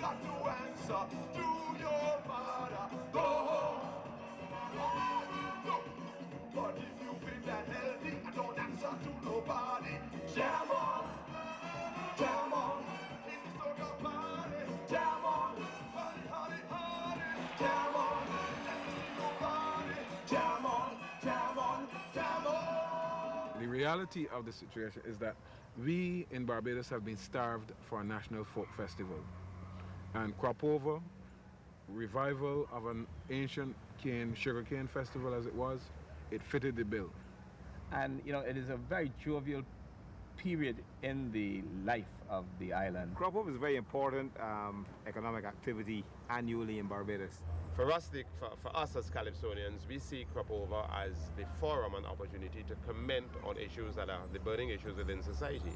got no answer to your father. Go home. No. But if you feel that healthy, I don't answer to nobody. Jam on. Jam on. In the soca party. Jam on. Honey, honey, honey. Jam on. Let me see your body. Jam on. Jam on. Jam on. The reality of the situation is that we in Barbados have been starved for a national folk festival. And crop over, revival of an ancient sugarcane festival as it was, it fitted the bill. And it is a very jovial period in the life of the island. Crop over is a very important economic activity annually in Barbados. For us as Calypsonians, we see crop over as the forum and opportunity to comment on issues that are the burning issues within society.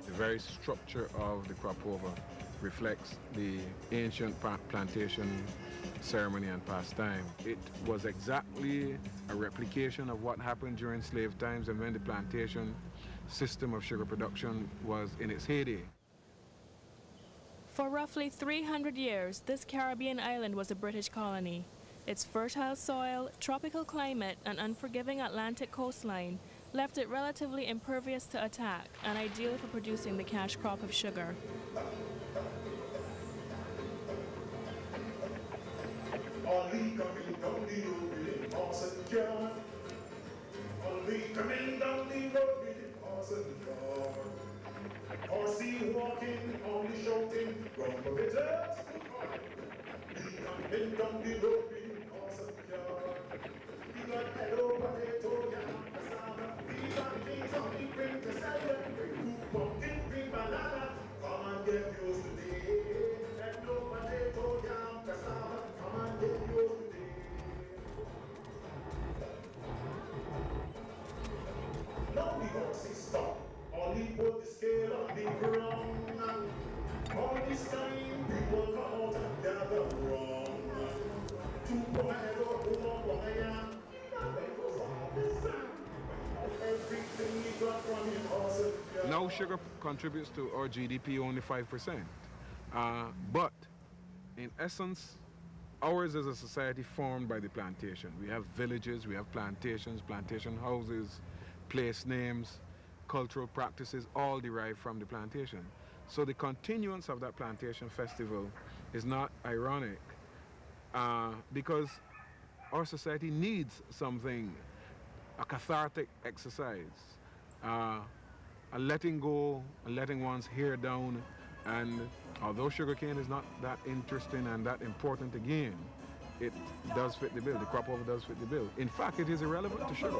The very structure of the crop over reflects the ancient plantation ceremony and pastime. It was exactly a replication of what happened during slave times and when the plantation system of sugar production was in its heyday. For roughly 300 years, this Caribbean island was a British colony. Its fertile soil, tropical climate, and unforgiving Atlantic coastline left it relatively impervious to attack and ideal for producing the cash crop of sugar. Only coming down the road with a horse and car. Only coming down the road with a horse and car. Horsey walking, only shouting, run for it just to come. We coming down the road with a horse and car. We got hello, potato, yam, cassava. We got things on the bring to sell. Bring pumpkin, bring banana. Come and get yours today. Hello, potato, yam, cassava. Come and get yours today. Now the horses stop. Only put the scale on the ground. All this time people come out and gather wrong. Two pomato, one yam. Everything we got from the horses. Now sugar contributes to our GDP only 5%. But in essence, ours is a society formed by the plantation. We have villages, we have plantations, plantation houses, place names, cultural practices, all derived from the plantation. So the continuance of that plantation festival is not ironic because our society needs something, a cathartic exercise, a letting go, a letting one's hair down. And although sugarcane is not that interesting and that important again, it does fit the bill. The crop over does fit the bill. In fact, it is irrelevant to sugar.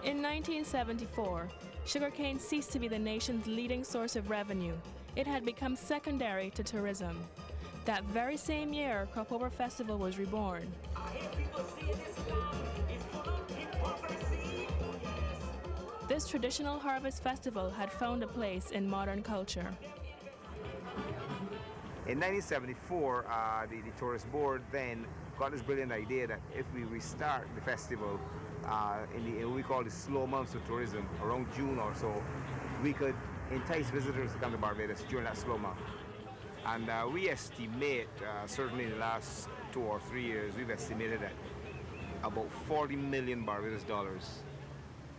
In 1974, sugarcane ceased to be the nation's leading source of revenue. It had become secondary to tourism. That very same year, Crop Over Festival was reborn. This traditional harvest festival had found a place in modern culture. In 1974, the tourist board then got this brilliant idea that if we restart the festival in what we call the slow months of tourism, around June or so, we could entice visitors to come to Barbados during that slow month. And we estimate, certainly in the last 2 or 3 years, we've estimated that about 40 million Barbados dollars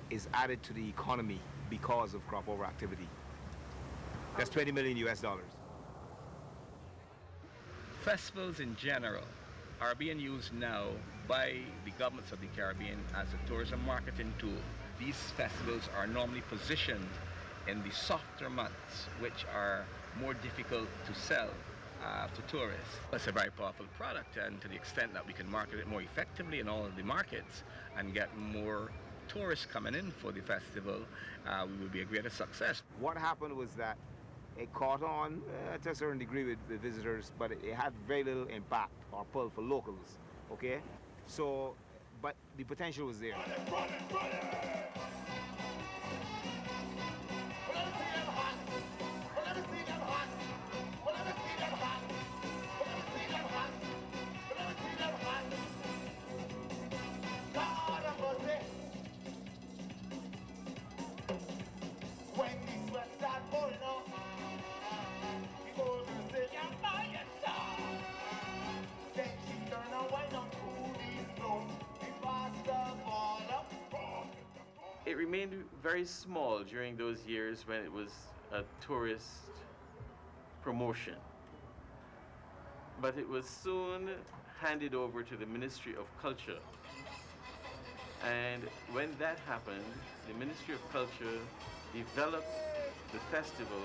is added to the economy because of crop over activity. That's 20 million US dollars. Festivals in general are being used now by the governments of the Caribbean as a tourism marketing tool. These festivals are normally positioned in the softer months, which are more difficult to sell to tourists. It's a very powerful product, and to the extent that we can market it more effectively in all of the markets and get more tourists coming in for the festival, we will be a greater success. What happened was that it caught on to a certain degree with visitors, but it had very little impact or pull for locals, okay? So, but the potential was there. remained very small during those years when it was a tourist promotion. But it was soon handed over to the Ministry of Culture. And when that happened, the Ministry of Culture developed the festival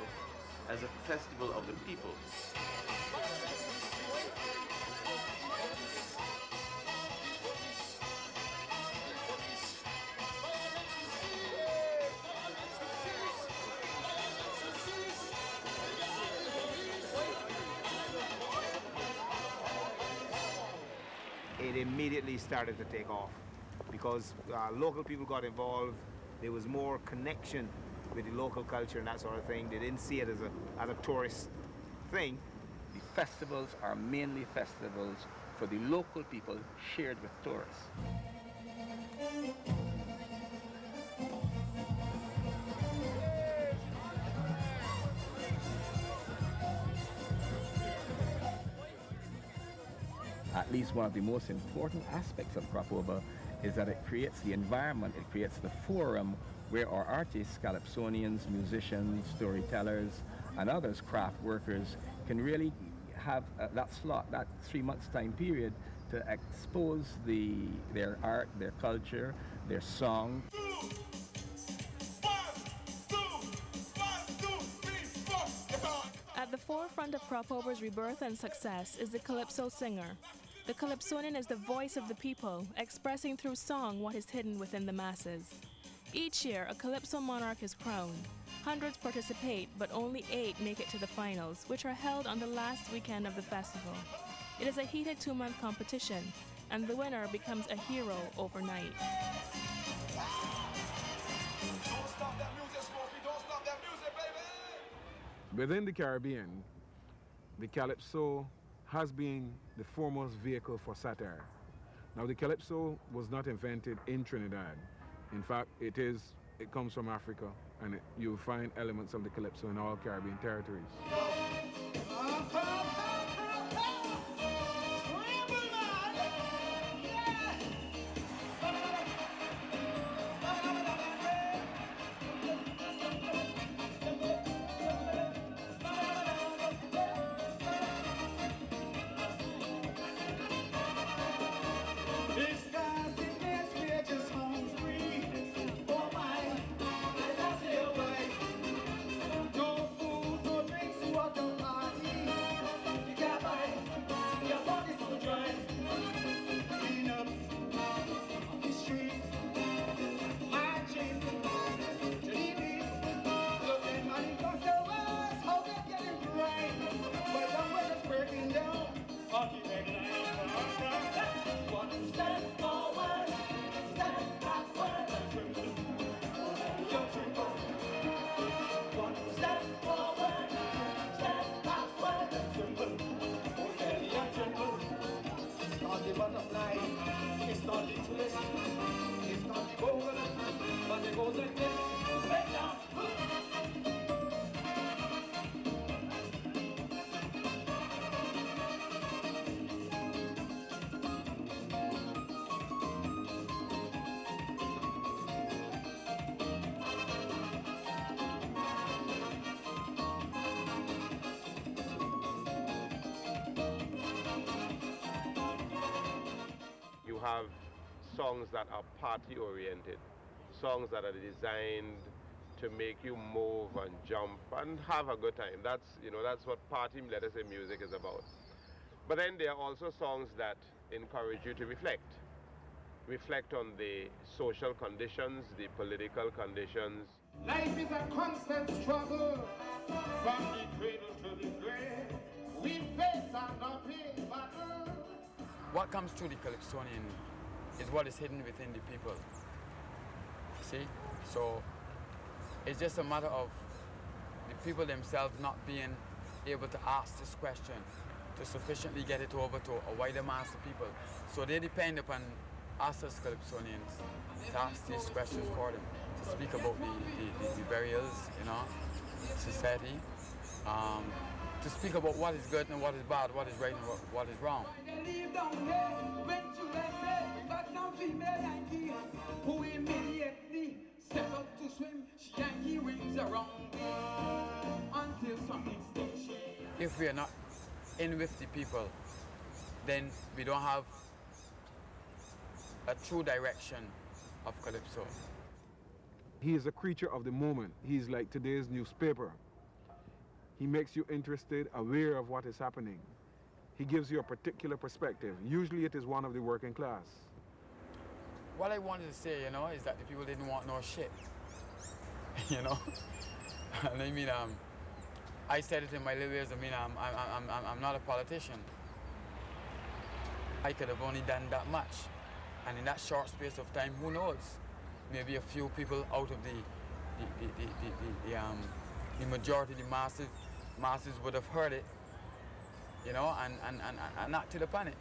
as a festival of the people. It immediately started to take off because local people got involved. There was more connection with the local culture and that sort of thing. They didn't see it as a tourist thing. The festivals are mainly festivals for the local people shared with tourists. At least one of the most important aspects of crop over is that it creates the environment, it creates the forum where our artists, Calypsonians, musicians, storytellers, and others, craft workers, can really have that slot, that 3 months time period to expose their art, their culture, their song. At the forefront of crop over's rebirth and success is the Calypso singer. The Calypsonian is the voice of the people, expressing through song what is hidden within the masses. Each year, a Calypso monarch is crowned. Hundreds participate, but only 8 make it to the finals, which are held on the last weekend of the festival. It is a heated 2-month competition, and the winner becomes a hero overnight. Within the Caribbean, the Calypso has been the foremost vehicle for satire. Now, the Calypso was not invented in Trinidad. In fact, it comes from Africa, and you'll find elements of the Calypso in all Caribbean territories. You have songs that are party oriented, songs that are designed to make you move and jump and have a good time. That's what party, let us say, music is about. But then there are also songs that encourage you to reflect on the social conditions, the political conditions. Life is a constant struggle from the cradle to the grave. We face an uphill battle. What comes through the Calypsonian is what is hidden within the people. See? So it's just a matter of the people themselves not being able to ask this question to sufficiently get it over to a wider mass of people. So they depend upon us as Calypsonians to ask these questions for them, to speak about the burials, society, to speak about what is good and what is bad, what is right and what is wrong. Who immediately step love to swim, she yankee rings around me until something sticks. If we are not in with the people, then we don't have a true direction of Calypso. He is a creature of the moment. He's like today's newspaper. He makes you interested, aware of what is happening. He gives you a particular perspective. Usually it is one of the working class. What I wanted to say, you know, is that the people didn't want no shit. You know? And I mean, I said it in my little ways. I mean, I'm not a politician. I could have only done that much. And in that short space of time, who knows? Maybe a few people out of the majority, the masses would have heard it, you know, and acted upon it.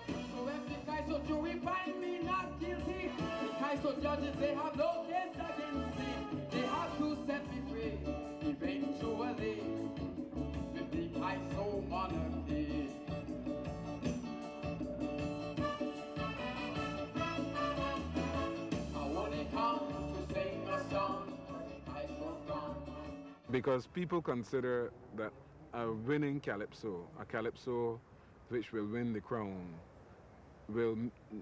So if the Kaiso jury find me not guilty, the Kaiso judges, they have no case against me. They have to set me free, eventually, with the Kaiso monarchy. Because people consider that a winning calypso, a calypso which will win the crown, will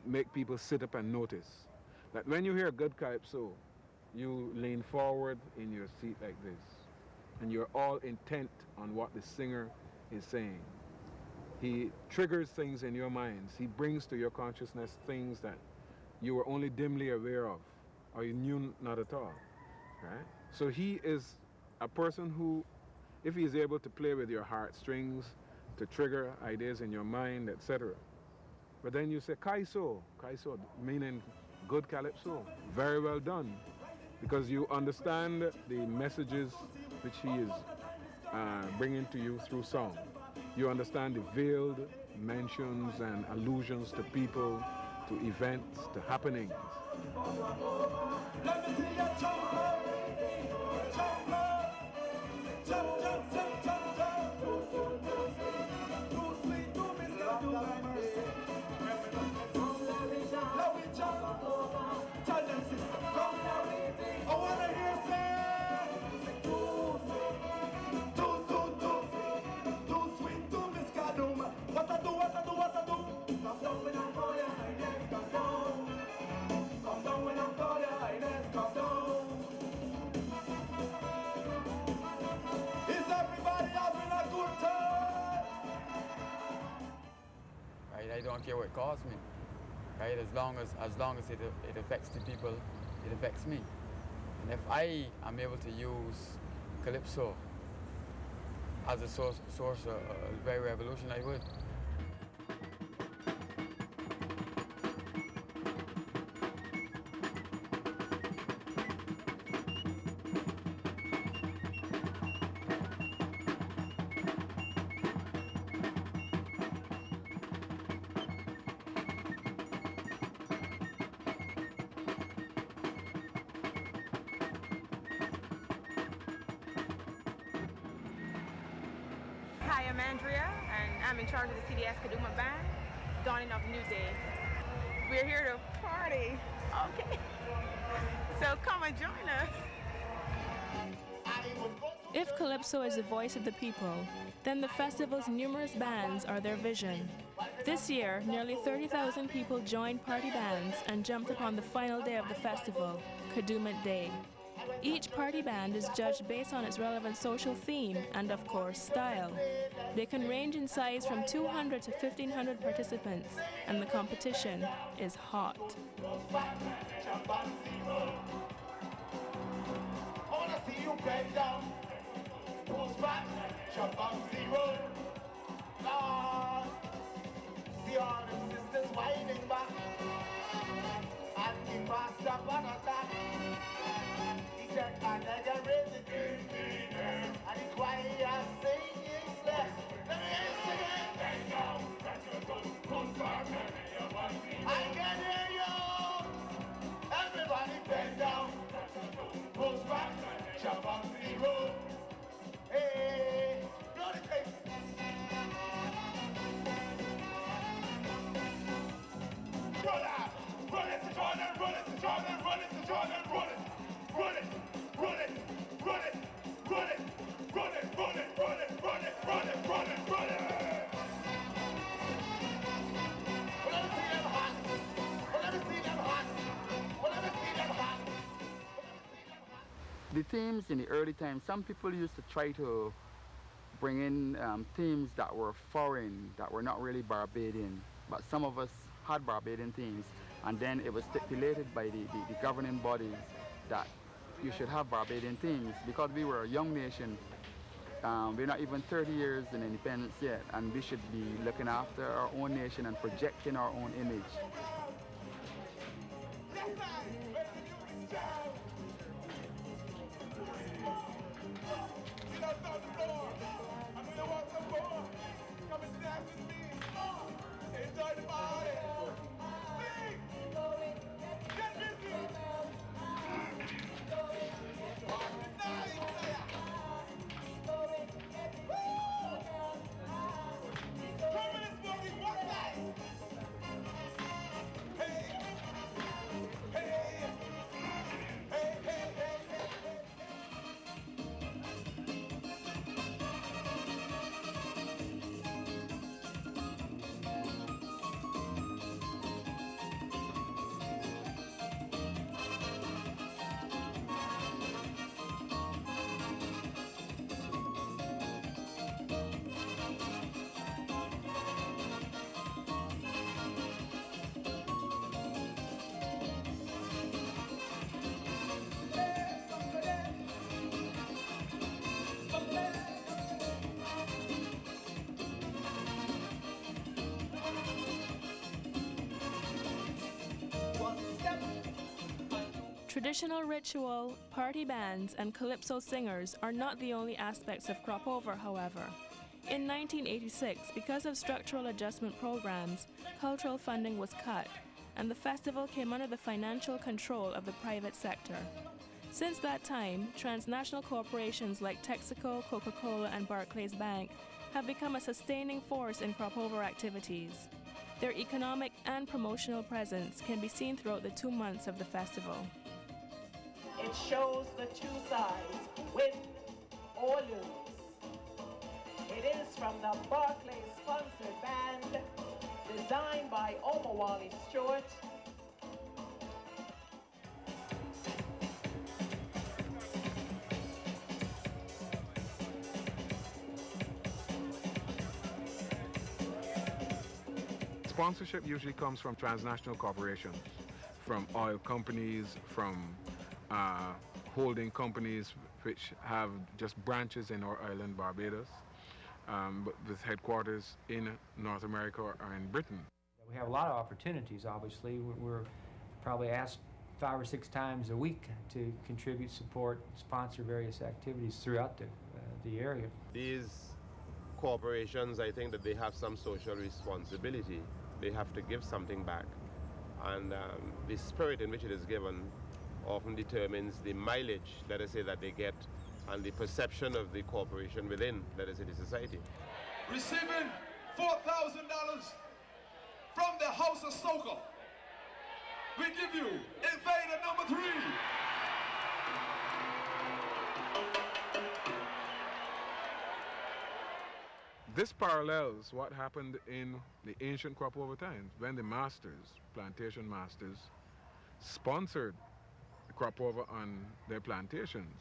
make people sit up and notice. That when you hear a good calypso, you lean forward in your seat like this, and you're all intent on what the singer is saying. He triggers things in your minds. He brings to your consciousness things that you were only dimly aware of, or you knew not at all, right? So he is a person who, if he is able to play with your heartstrings, to trigger ideas in your mind, etc. But then you say, Kaiso, meaning good calypso, very well done, because you understand the messages which he is bringing to you through song. You understand the veiled mentions and allusions to people, to events, to happenings. Let me see you jump, jump, jump, jump, jump, jump. Too sweet to miss, do thy mercy. Now we jump, tell them, come now. I wanna hear say, too sweet to miss, Kadum. What I do? Come down when I'm for ya, I guess, come down. Come down when I'm for ya, I guess, come down. Is everybody having a good time? Right? I don't care what it costs me. Right? As long as it affects the people, it affects me. And if I am able to use Calypso as a source of very revolution, I would. Hi, I'm Andrea, and I'm in charge of the CDS Kaduma Band, Dawning of a New Day. We're here to party, okay? So come and join us. If Calypso is the voice of the people, then the festival's numerous bands are their vision. This year, nearly 30,000 people joined party bands and jumped upon the final day of the festival, Kaduma Day. Each party band is judged based on its relevant social theme and, of course, style. They can range in size from 200 to 1,500 participants, and the competition is hot. See all them sisters winding back and keep fast up on attack. The check and they can raise it and the choir singing left. Let me hear it again. I can hear you. Everybody bend down. Push back, jump on the road. Hey, blow the tape. Run it to Jordan, run it to Jordan, run it to Jordan, run it. the themes in the early times, some people used to try to bring in themes that were foreign, that were not really Barbadian, but some of us had Barbadian themes, and then it was stipulated by the governing bodies that you should have Barbadian themes because we were a young nation. We're not even 30 years in independence yet, and we should be looking after our own nation and projecting our own image. Traditional ritual, party bands, and calypso singers are not the only aspects of crop over, however. In 1986, because of structural adjustment programs, cultural funding was cut, and the festival came under the financial control of the private sector. Since that time, transnational corporations like Texaco, Coca-Cola, and Barclays Bank have become a sustaining force in crop over activities. Their economic and promotional presence can be seen throughout the 2 months of the festival. It shows the two sides, win or lose. It is from the Barclays-sponsored band, designed by Omar Wally Stewart. Sponsorship usually comes from transnational corporations, from oil companies, from holding companies which have just branches in our island, Barbados, but with headquarters in North America or in Britain. We have a lot of opportunities, obviously. We're probably asked 5 or 6 times a week to contribute, support, sponsor various activities throughout the area. These corporations, I think that they have some social responsibility. They have to give something back. And the spirit in which it is given often determines the mileage, let us say, that they get and the perception of the corporation within, let us say, the society. Receiving $4,000 from the House of Soca. We give you Invader number 3. This parallels what happened in the ancient crop over times when the masters, plantation masters, sponsored the crop over on their plantations.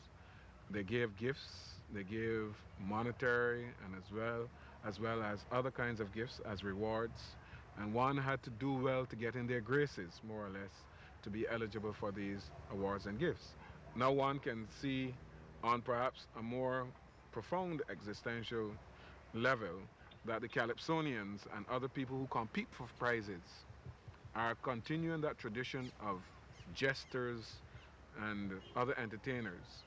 They gave gifts, they gave monetary and as well as other kinds of gifts as rewards. And one had to do well to get in their graces, more or less, to be eligible for these awards and gifts. Now one can see on perhaps a more profound existential level that the Calypsonians and other people who compete for prizes are continuing that tradition of jesters and other entertainers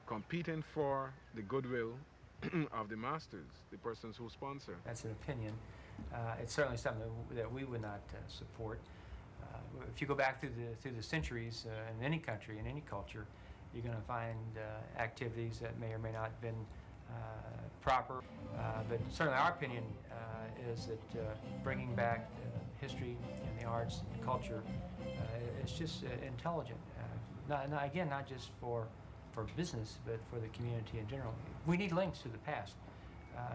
competing for the goodwill of the masters, the persons who sponsor. That's an opinion. It's certainly something that we would not support. If you go back through the centuries in any country, in any culture, you're going to find activities that may or may not have been proper. But certainly our opinion is that bringing back history and the arts and culture is just intelligent. Not just for business, but for the community in general. We need links to the past.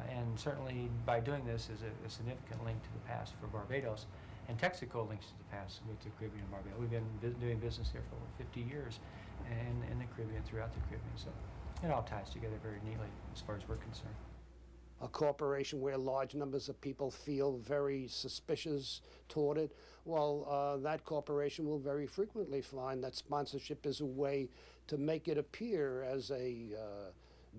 And certainly by doing this is a significant link to the past for Barbados. And Texaco links to the past with the Caribbean and Barbados. We've been doing business here for over 50 years. in the Caribbean, throughout the Caribbean. So it all ties together very neatly as far as we're concerned. A corporation where large numbers of people feel very suspicious toward it, well, that corporation will very frequently find that sponsorship is a way to make it appear as a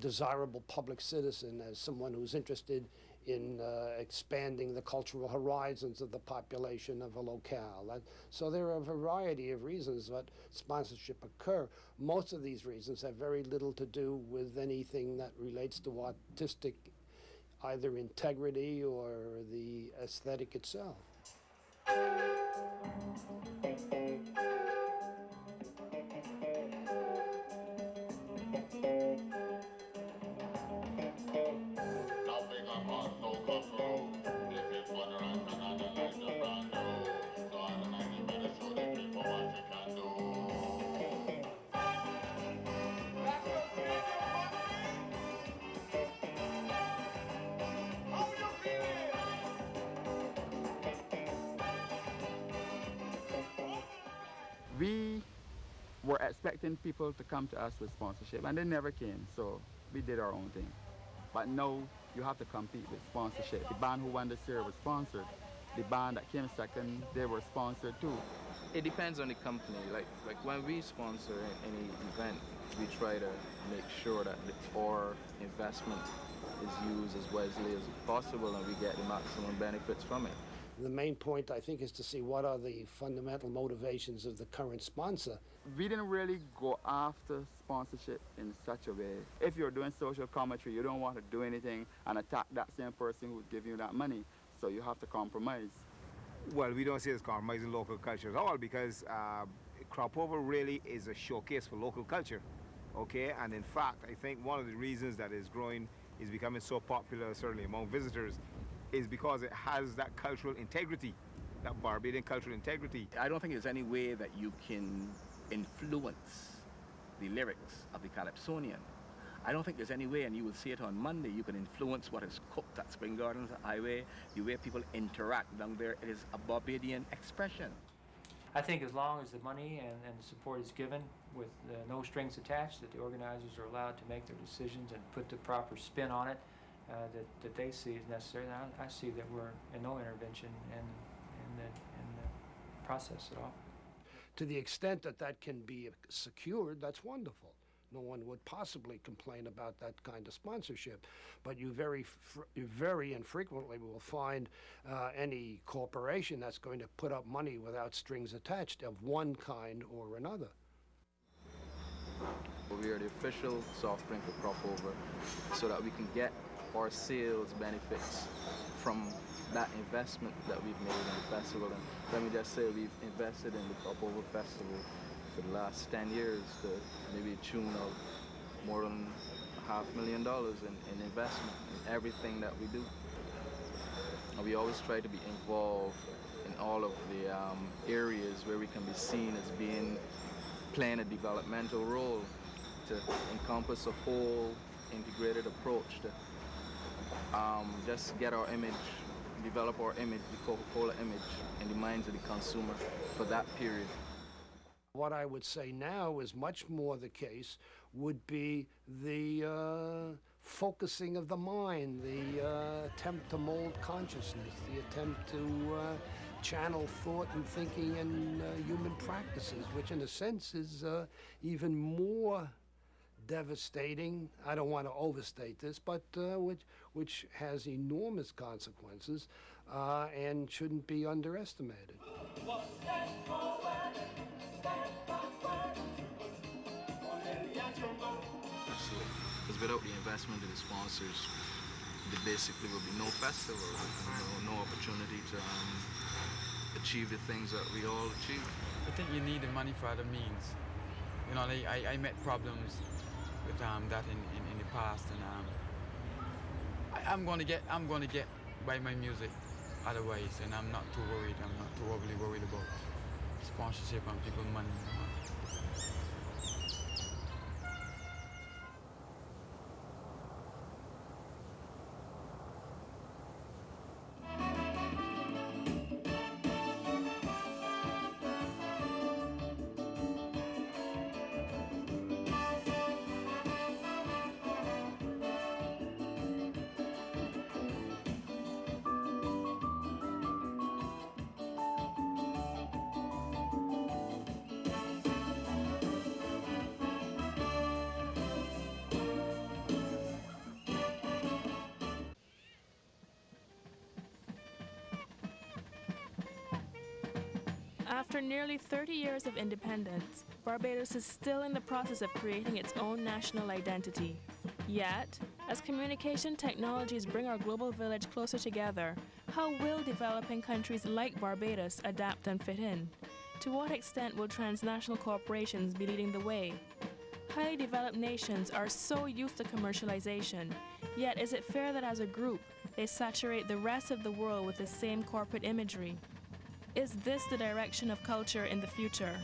desirable public citizen, as someone who's interested in expanding the cultural horizons of the population of a locale. So there are a variety of reasons that sponsorship occur. Most of these reasons have very little to do with anything that relates to artistic either integrity or the aesthetic itself. We were expecting people to come to us with sponsorship, and they never came, so we did our own thing. But now you have to compete with sponsorship. The band who won this year was sponsored. The band that came second, they were sponsored too. It depends on the company. Like when we sponsor any event, we try to make sure that our investment is used as wisely as possible and we get the maximum benefits from it. The main point, I think, is to see what are the fundamental motivations of the current sponsor. We didn't really go after sponsorship in such a way. If you're doing social commentary, you don't want to do anything and attack that same person who's giving you that money. So you have to compromise. Well, we don't see it as compromising local culture at all, because Crop Over really is a showcase for local culture, okay? And in fact, I think one of the reasons that is growing, is becoming so popular, certainly among visitors, is because it has that cultural integrity, that Barbadian cultural integrity. I don't think there's any way that you can influence the lyrics of the Calypsonian. I don't think there's any way, and you will see it on Monday, you can influence what is cooked at Spring Gardens Highway, the way people interact down there. It is a Barbadian expression. I think as long as the money and the support is given with no strings attached, that the organizers are allowed to make their decisions and put the proper spin on it, that they see is necessary. And I see that we're in no intervention in the process at all. To the extent that that can be secured, that's wonderful. No one would possibly complain about that kind of sponsorship. But you very infrequently will find any corporation that's going to put up money without strings attached of one kind or another. We are the official soft drink of Crop Over, so that we can get our sales benefits from that investment that we've made in the festival. And let me just say, we've invested in the Crop Over Festival for the last 10 years to maybe a tune of more than $500,000 in investment in everything that we do. And we always try to be involved in all of the areas where we can be seen as playing a developmental role, to encompass a whole integrated approach to just get our image, develop our image, the Coca-Cola image, in the minds of the consumer for that period. What I would say now is much more the case would be the focusing of the mind, the attempt to mold consciousness, the attempt to channel thought and thinking and human practices, which in a sense is even more devastating. I don't want to overstate this, but which has enormous consequences and shouldn't be underestimated. Because without the investment of the sponsors, there basically will be no festival, no opportunity to achieve the things that we all achieve. I think you need the money for other means. You know, I met problems with that in the past, and I'm going to get by my music otherwise, and I'm not too worried. I'm not too overly worried about sponsorship and people money. After nearly 30 years of independence, Barbados is still in the process of creating its own national identity. Yet, as communication technologies bring our global village closer together, how will developing countries like Barbados adapt and fit in? To what extent will transnational corporations be leading the way? Highly developed nations are so used to commercialization, yet is it fair that as a group, they saturate the rest of the world with the same corporate imagery? Is this the direction of culture in the future?